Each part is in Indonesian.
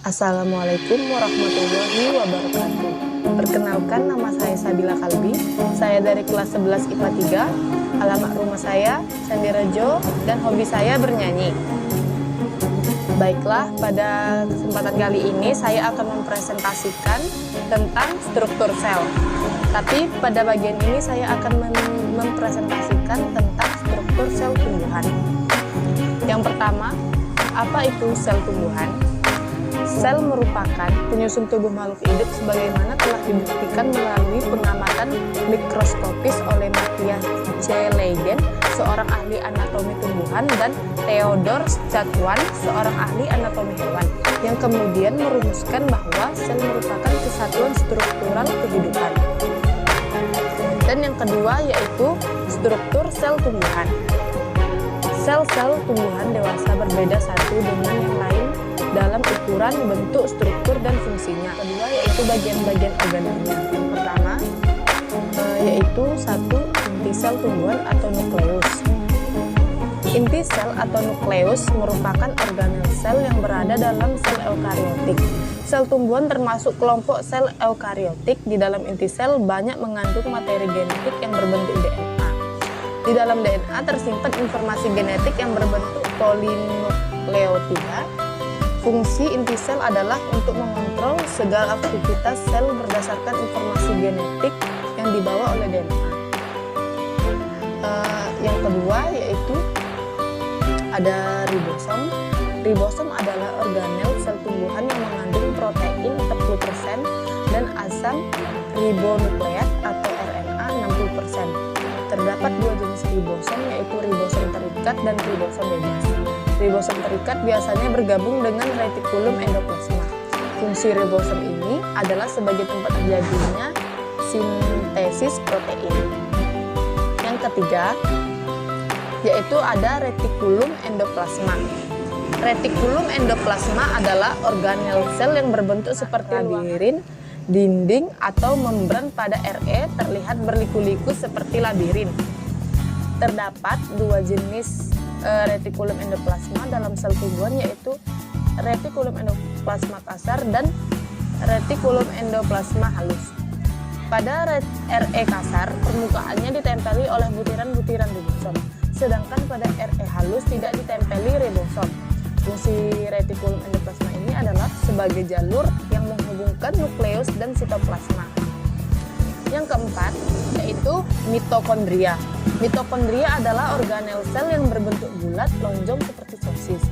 Assalamualaikum warahmatullahi wabarakatuh. Perkenalkan, nama saya Sabila Kalbi. Saya dari kelas 11 IPA 3. Alamat rumah saya Candirejo dan hobi saya bernyanyi. Baiklah, pada kesempatan kali ini saya akan mempresentasikan tentang struktur sel. Tapi pada bagian ini saya akan mempresentasikan tentang struktur sel tumbuhan. Yang pertama, apa itu sel tumbuhan? Sel merupakan penyusun tubuh makhluk hidup sebagaimana telah dibuktikan melalui pengamatan mikroskopis oleh Matthias C. Leiden, seorang ahli anatomi tumbuhan, dan Theodor Chapman, seorang ahli anatomi hewan, yang kemudian merumuskan bahwa sel merupakan kesatuan struktural kehidupan. Dan yang kedua yaitu struktur sel tumbuhan. Sel-sel tumbuhan dewasa berbeda satu dengan yang lain dalam ukuran, bentuk, struktur, dan fungsinya. Kedua yaitu bagian-bagian organelnya. Yang pertama yaitu satu, inti sel tumbuhan atau nukleus. Inti sel atau nukleus merupakan organel sel yang berada dalam sel eukariotik. Sel tumbuhan termasuk kelompok sel eukariotik. Di dalam inti sel banyak mengandung materi genetik yang berbentuk DNA. Di dalam DNA tersimpan informasi genetik yang berbentuk polinukleotida. Fungsi inti sel adalah untuk mengontrol segala aktivitas sel berdasarkan informasi genetik yang dibawa oleh DNA. Yang kedua yaitu ada ribosom. Ribosom adalah organel sel tumbuhan yang mengandung protein 40% dan asam ribonukleat atau RNA 60%. Terdapat dua jenis ribosom, yaitu ribosom terikat dan ribosom bebas. Ribosom terikat biasanya bergabung dengan retikulum endoplasma. Fungsi ribosom ini adalah sebagai tempat terjadinya sintesis protein. Yang ketiga, yaitu ada retikulum endoplasma. Retikulum endoplasma adalah organel sel yang berbentuk seperti labirin, dinding atau membran pada RE terlihat berliku-liku seperti labirin. Terdapat dua jenis retikulum endoplasma dalam sel tumbuhan, yaitu retikulum endoplasma kasar dan retikulum endoplasma halus. Pada RE kasar, permukaannya ditempeli oleh butiran-butiran ribosom, sedangkan pada RE halus tidak ditempeli ribosom. Fungsi retikulum endoplasma ini adalah sebagai jalur yang menghubungkan nukleus dan sitoplasma. Yang keempat yaitu mitokondria. Mitokondria adalah organel sel yang berbentuk bulat lonjong seperti sosis.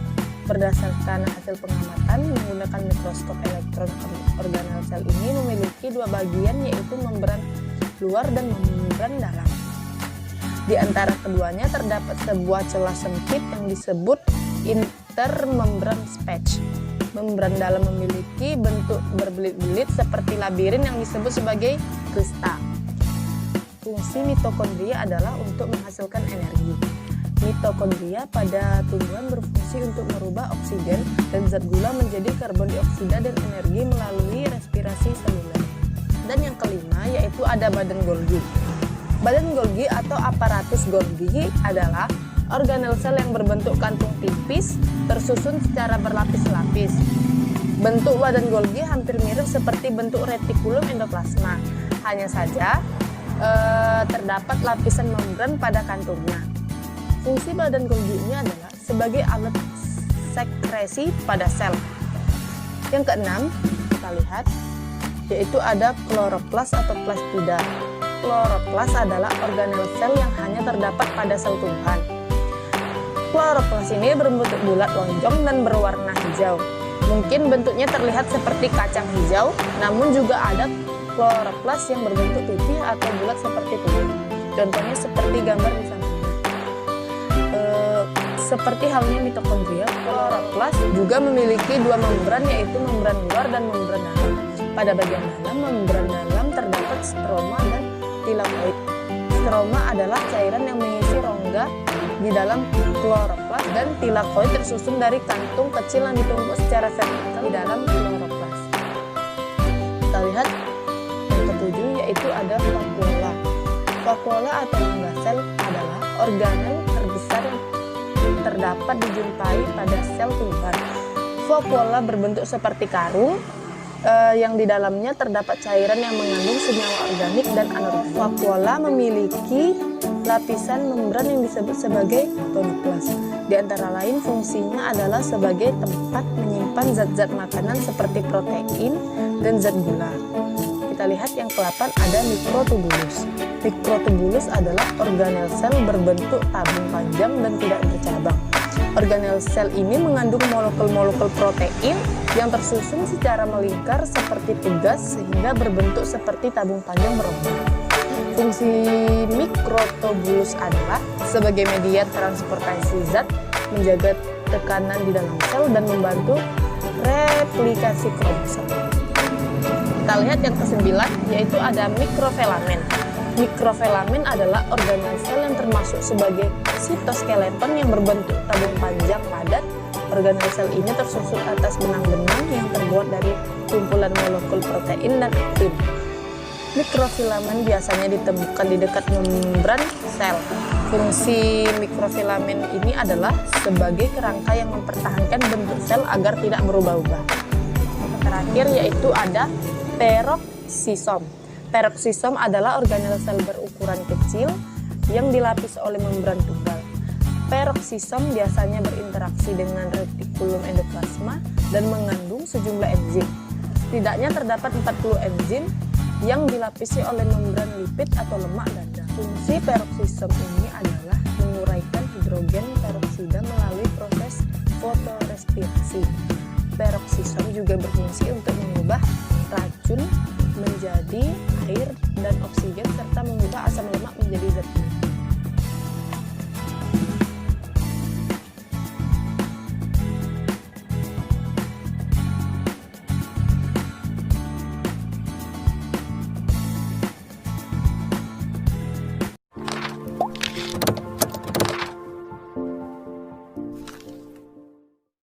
Berdasarkan hasil pengamatan menggunakan mikroskop elektron, organel sel ini memiliki dua bagian, yaitu membran luar dan membran dalam. Di antara keduanya terdapat sebuah celah sempit yang disebut intermembran space. Membran dalam memiliki bentuk berbelit-belit seperti labirin yang disebut sebagai krista. Fungsi mitokondria adalah untuk menghasilkan energi. Mitokondria pada tumbuhan berfungsi untuk merubah oksigen dan zat gula menjadi karbon dioksida dan energi melalui respirasi seluler. Dan yang kelima yaitu ada badan Golgi. Badan Golgi atau aparatus Golgi adalah organel sel yang berbentuk kantung tipis tersusun secara berlapis-lapis. Bentuk badan Golgi hampir mirip seperti bentuk retikulum endoplasma, hanya saja terdapat lapisan membran pada kantungnya. Fungsi badan Golgi ini adalah sebagai alat sekresi pada sel. Yang keenam, kita lihat, yaitu ada kloroplas atau plastida. Kloroplas adalah organel sel yang hanya terdapat pada sel tumbuhan. Kloroplas ini berbentuk bulat lonjong dan berwarna hijau. Mungkin bentuknya terlihat seperti kacang hijau, namun juga ada kloroplas yang berbentuk pipih atau bulat seperti telur. Contohnya seperti gambar di samping. Seperti halnya mitokondria, kloroplas juga memiliki dua membran, yaitu membran luar dan membran dalam. Pada bagian dalam membran dalam terdapat stroma dan tilakoid. Stroma adalah cairan yang mengisi rongga di dalam kloroplas, dan tilakoid tersusun dari kantung kecil yang ditumpuk secara vertikal di dalam kloroplas. Kita lihat yang ketujuh, yaitu ada vakuola. Vakuola atau rongga sel adalah organel terbesar yang terdapat dijumpai pada sel tumbuhan. vakuola berbentuk seperti karung yang di dalamnya terdapat cairan yang mengandung senyawa organik dan anorganik. Vakuola memiliki lapisan membran yang disebut sebagai tonoplas. Di antara lain fungsinya adalah sebagai tempat menyimpan zat-zat makanan seperti protein dan zat gula. Kita lihat yang ke-8 ada mikrotubulus. Mikrotubulus adalah organel sel berbentuk tabung panjang dan tidak bercabang. Organel sel ini mengandung molekul-molekul protein yang tersusun secara melingkar seperti tugas sehingga berbentuk seperti tabung panjang berombak. Fungsi mikrotubulus adalah sebagai media transportasi zat, menjaga tekanan di dalam sel, dan membantu replikasi kromosom. Kita lihat yang ke-9, yaitu ada mikrofilament. Mikrofilament adalah organel sel yang termasuk sebagai sitoskeleton yang berbentuk tabung panjang padat. Organel sel ini tersusun atas benang-benang yang terbuat dari kumpulan molekul protein dan aktin. Mikrofilament biasanya ditemukan di dekat membran sel. Fungsi mikrofilament ini adalah sebagai kerangka yang mempertahankan bentuk sel agar tidak berubah-ubah. Terakhir yaitu ada peroksisom. Peroksisom adalah organel sel berukuran kecil yang dilapis oleh membran tunggal. Peroksisom biasanya berinteraksi dengan retikulum endoplasma dan mengandung sejumlah enzim. Setidaknya terdapat 40 enzim yang dilapisi oleh membran lipid atau lemak ganda. Fungsi peroksisom ini adalah menguraikan hidrogen peroksida melalui proses fotorespirasi. Peroksisom juga berfungsi untuk mengubah racun menjadi air dan oksigen